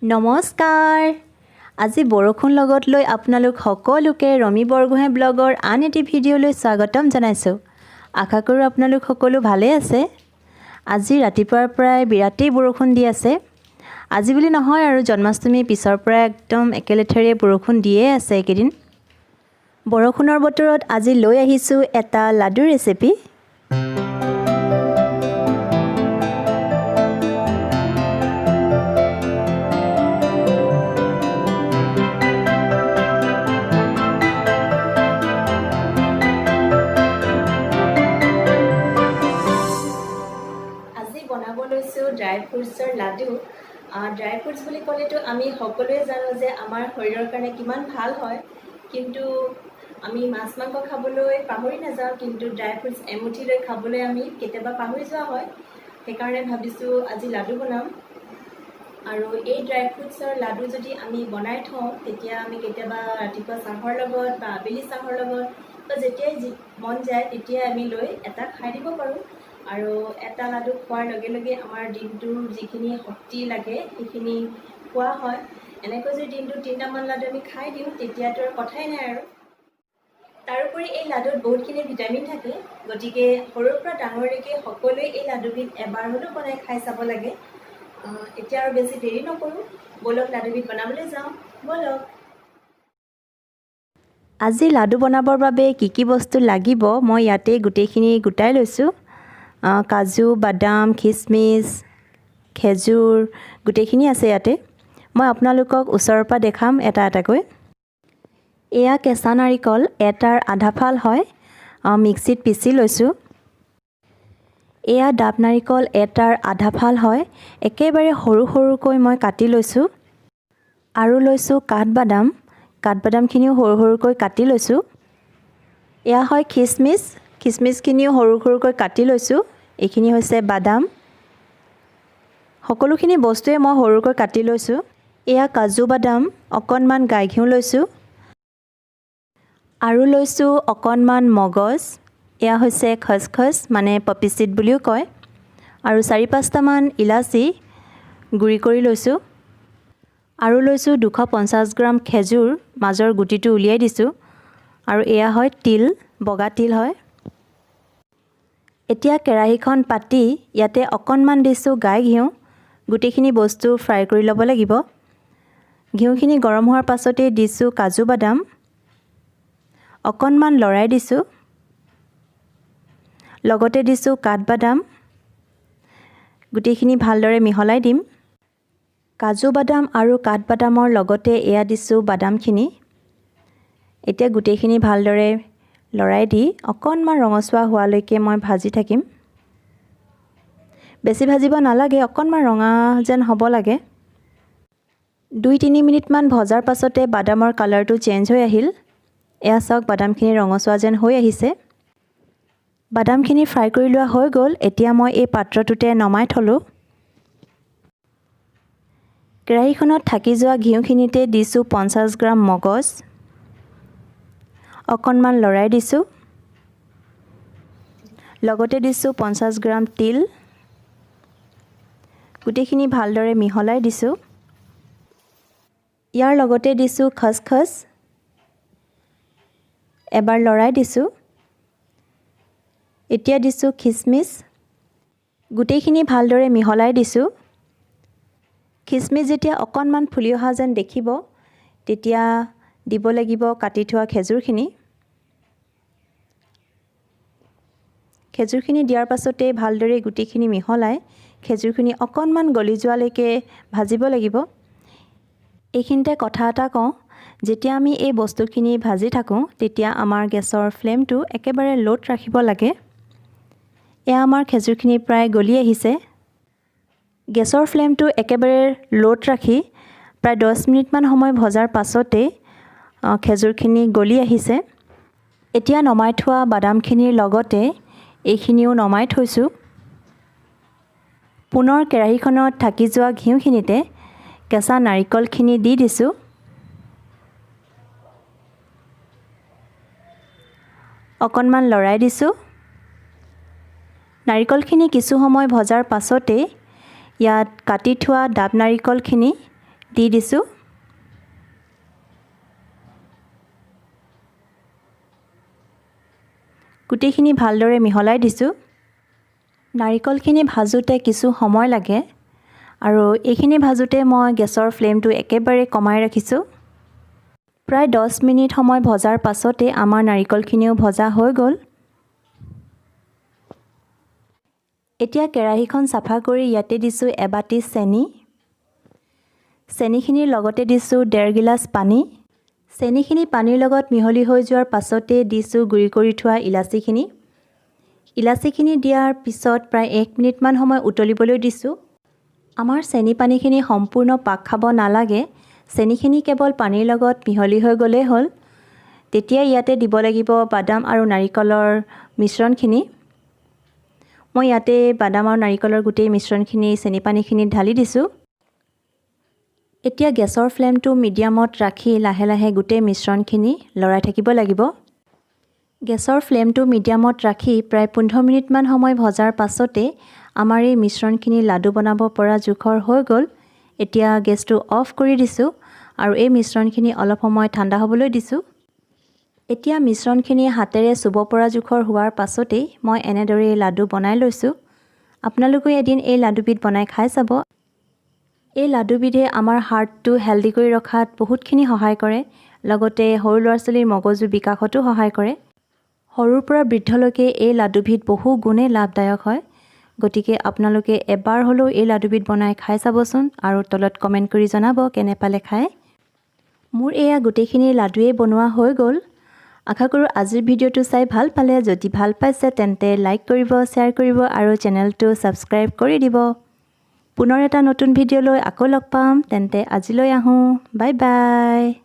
নমস্কাৰ। আজি বৰষুণ লগত লৈ আপোনালোক সকলোকে ৰমি বৰগোহাঁই ব্লগৰ আন এটি ভিডিঅ'লৈ স্বাগতম জনাইছোঁ। আশা কৰোঁ আপোনালোক সকলো ভালে আছে। আজি ৰাতিপুৱাৰ পৰাই বিৰাটেই বৰষুণ দি আছে। আজি বুলি নহয় আৰু জন্মাষ্টমীৰ পিছৰ পৰা একদম একেলেঠাৰিয়ে বৰষুণ দিয়ে আছে এইকেইদিন। বৰষুণৰ বতৰত আজি লৈ আহিছোঁ এটা লাডু ৰেচিপি। বনাব লৈছোঁ ড্ৰাই ফ্ৰুটছৰ লাডু। ড্ৰাই ফ্ৰুটছ বুলি ক'লেতো আমি সকলোৱে জানো যে আমাৰ শৰীৰৰ কাৰণে কিমান ভাল হয়, কিন্তু আমি মাছ মাংস খাবলৈ পাহৰি নাযাওঁ, কিন্তু ড্ৰাই ফ্ৰুটছ এমুঠি লৈ খাবলৈ আমি কেতিয়াবা পাহৰি যোৱা হয়। সেইকাৰণে ভাবিছোঁ আজি লাডু বনাম। আৰু এই ড্ৰাই ফ্ৰুটছৰ লাডু যদি আমি বনাই থওঁ, তেতিয়া আমি কেতিয়াবা ৰাতিপুৱা চাহৰ লগত বা আবেলি চাহৰ লগত বা যেতিয়াই মন যায় তেতিয়াই আমি লৈ এটা খাই দিব পাৰোঁ। আৰু এটা লাডু খোৱাৰ লগে লগে আমাৰ দিনটোৰ যিখিনি শক্তি লাগে সেইখিনি খোৱা হয়। এনেকৈ যদি দিনটোত 3টামান লাডু আমি খাই দিওঁ তেতিয়াতো আৰু কথাই নাই আৰু। তাৰোপৰি এই লাডুত বহুতখিনি ভিটামিন থাকে, গতিকে সৰুৰ পৰা ডাঙৰলৈকে সকলোৱে এই লাডুবিধ এবাৰ হ'লেও বনাই খাই চাব লাগে। এতিয়া আৰু বেছি দেৰি নকৰোঁ, ব'লক লাডুবিধ বনাবলৈ যাওঁ, ব'লক। আজি লাডু বনাবৰ বাবে কি বস্তু লাগিব মই ইয়াতে গোটেইখিনি গোটাই লৈছোঁ। কাজু, বাদাম, খিচমিচ, খেজুৰ গোটেইখিনি আছে ইয়াতে। মই আপোনালোকক ওচৰৰ পৰা দেখাম এটা এটাকৈ। এয়া কেঁচা নাৰিকল, এটাৰ আধা ফাল হয়, মিক্সিত পিচি লৈছোঁ। এয়া ডাব নাৰিকল, এটাৰ আধা ফাল হয়, একেবাৰে সৰু সৰুকৈ মই কাটি লৈছোঁ। আৰু লৈছোঁ কাঠবাদাম, কাঠবাদামখিনিও সৰু সৰুকৈ কাটি লৈছোঁ। এয়া হয় খিচমিচ, খিচমিচখিনিও সৰু সৰুকৈ কাটি লৈছোঁ। এইখিনি হৈছে বাদাম। সকলোখিনি বস্তুৱে মই সৰুকৈ কাটি লৈছোঁ। এয়া কাজু বাদাম, অকণমান গাই ঘিউ লৈছোঁ। আৰু লৈছোঁ অকণমান মগজ, এয়া হৈছে খচখচ মানে পপি চিড বুলিও কয়। আৰু 4-5টামান ইলাচি গুড়ি কৰি লৈছোঁ। আৰু লৈছোঁ 250 গ্ৰাম খেজুৰ, মাজৰ গুটিটো উলিয়াই দিছোঁ। আৰু এয়া হয় তিল, বগা তিল হয়। এতিয়া কেৰাহীখন পাতি ইয়াতে অকণমান দিছোঁ গাই ঘিউ। গোটেইখিনি বস্তু ফ্ৰাই কৰি ল'ব লাগিব। ঘিউখিনি গৰম হোৱাৰ পাছতেই দিছোঁ কাজু বাদাম, অকণমান লৰাই দিছোঁ। লগতে দিছোঁ কাঠবাদাম। গোটেইখিনি ভালদৰে মিহলাই দিম। কাজু বাদাম আৰু কাঠবাদামৰ লগতে এয়া দিছোঁ বাদামখিনি। এতিয়া গোটেইখিনি ভালদৰে লৰাই দি অকণমান ৰঙচুৱা হোৱালৈকে মই ভাজি থাকিম। বেছি ভাজিব নালাগে, অকণমান ৰঙা যেন হ'ব লাগে। 2-3 মিনিটমান ভজাৰ পাছতে বাদামৰ কালাৰটো চেঞ্জ হৈ আহিল। এয়া চাওক, বাদামখিনি ৰঙচুৱা যেন হৈ আহিছে। বাদামখিনি ফ্ৰাই কৰি লোৱা হৈ গ'ল। এতিয়া মই এই পাত্ৰটোতে নমাই থলোঁ। কেৰাহীখনত থাকি যোৱা ঘিউখিনিতে দিছোঁ 50 গ্ৰাম মগজ, অকণমান লৰাই দিছোঁ। লগতে দিছোঁ 50 গ্ৰাম তিল। গোটেইখিনি ভালদৰে মিহলাই দিছোঁ। ইয়াৰ লগতে দিছোঁ খচখচ, এবাৰ লৰাই দিছোঁ। এতিয়া দিছোঁ খিচমিচ, গোটেইখিনি ভালদৰে মিহলাই দিছোঁ। খিচমিচ যেতিয়া অকণমান ফুলি অহা যেন দেখিব, তেতিয়া দিব লাগিব কাটি থোৱা খেজুৰখিনি। খেজুৰখিনি দিয়াৰ পাছতে ভালদৰে গোটেইখিনি মিহলাই খেজুৰখিনি অকণমান গলি যোৱালৈকে ভাজিব লাগিব। এইখিনিতে কথা এটা কওঁ, যেতিয়া আমি এই বস্তুখিনি ভাজি থাকোঁ তেতিয়া আমাৰ গেছৰ ফ্লেমটো একেবাৰে ল'ত ৰাখিব লাগে। এয়া আমাৰ খেজুৰখিনি প্ৰায় গলি আহিছে। গেছৰ ফ্লেমটো একেবাৰে ল'ত ৰাখি প্ৰায় 10 মিনিটমান সময় ভজাৰ পাছতেই খেজুৰখিনি গলি আহিছে। এতিয়া নমাই থোৱা বাদামখিনিৰ লগতে এইখিনিও নমাই থৈছোঁ। পুনৰ কেৰাহীখনত থাকি যোৱা ঘিউখিনিতে কেঁচা নাৰিকলখিনি দি দিছোঁ। অকণমান লৰাই দিছোঁ। নাৰিকলখিনি কিছু সময় ভজাৰ পাছতে ইয়াত কাটি থোৱা ডাব নাৰিকলখিনি দি দিছোঁ। গোটেইখিনি ভালদৰে মিহলাই দিছোঁ। নাৰিকলখিনি ভাজোঁতে কিছু সময় লাগে আৰু এইখিনি ভাজোঁতে মই গেছৰ ফ্লেমটো একেবাৰে কমাই ৰাখিছোঁ। প্ৰায় 10 মিনিট সময় ভজাৰ পাছতে আমাৰ নাৰিকলখিনিও ভজা হৈ গ'ল। এতিয়া কেৰাহীখন চাফা কৰি ইয়াতে দিছোঁ এবাটি চেনি। চেনিখিনিৰ লগতে দিছোঁ 1.5 গিলাচ পানী। চেনিখিনি পানীৰ লগত মিহলি হৈ যোৱাৰ পাছতে দিছোঁ গুড়ি কৰি থোৱা ইলাচিখিনি। ইলাচিখিনি দিয়াৰ পিছত প্ৰায় 1 মিনিটমান সময় উতলিবলৈ দিছোঁ। আমাৰ চেনি পানীখিনি সম্পূৰ্ণ পাক খাব নালাগে, চেনিখিনি কেৱল পানীৰ লগত মিহলি হৈ গ'লেই হ'ল। তেতিয়া ইয়াতে দিব লাগিব বাদাম আৰু নাৰিকলৰ মিশ্ৰণখিনি। মই ইয়াতে বাদাম আৰু নাৰিকলৰ গোটেই মিশ্ৰণখিনি চেনি পানীখিনিত ঢালি দিছোঁ। এতিয়া গেছৰ ফ্লেমটো মিডিয়ামত ৰাখি লাহে লাহে গোটেই মিশ্ৰণখিনি লৰাই থাকিব লাগিব। গেছৰ ফ্লেমটো মিডিয়ামত ৰাখি প্ৰায় 15 মিনিটমান সময় ভজাৰ পাছতে আমাৰ এই মিশ্ৰণখিনি লাডু বনাব পৰা জোখৰ হৈ গ'ল। এতিয়া গেছটো অফ কৰি দিছোঁ আৰু এই মিশ্ৰণখিনি অলপ সময় ঠাণ্ডা হ'বলৈ দিছোঁ। এতিয়া মিশ্ৰণখিনি হাতেৰে চুব পৰা জোখৰ হোৱাৰ পাছতেই মই এনেদৰে লাডু বনাই লৈছোঁ। আপোনালোকে এদিন এই লাডুবিধ বনাই খাই চাব। এই লাডুবিধে আমাৰ হাৰ্টটো হেল্ডি কৰি ৰখাত বহুতখিনি সহায় কৰে, লগতে সৰু ল'ৰা-ছোৱালীৰ মগজু বিকাশতো সহায় কৰে। সৰুৰ পৰা বৃদ্ধলৈকে এই লাডুবিধ বহু গুণে লাভদায়ক হয়। গতিকে আপোনালোকে এবাৰ হ'লেও এই লাডুবিধ বনাই খাই চাবচোন আৰু তলত কমেণ্ট কৰি জনাব কেনে পালে খাই। মোৰ এয়া গোটেইখিনি লাডুৱে বনোৱা হৈ গ'ল। আশা কৰোঁ আজিৰ ভিডিঅ'টো চাই ভাল পালে। যদি ভাল পাইছে তেন্তে লাইক কৰিব, শ্বেয়াৰ কৰিব আৰু চেনেলটো ছাবস্ক্ৰাইব কৰি দিব। পুনৰ এটা নতুন ভিডিঅ' লৈ আকৌ লগ পাম। তেন্তে আজিলৈ আহোঁ। Bye bye.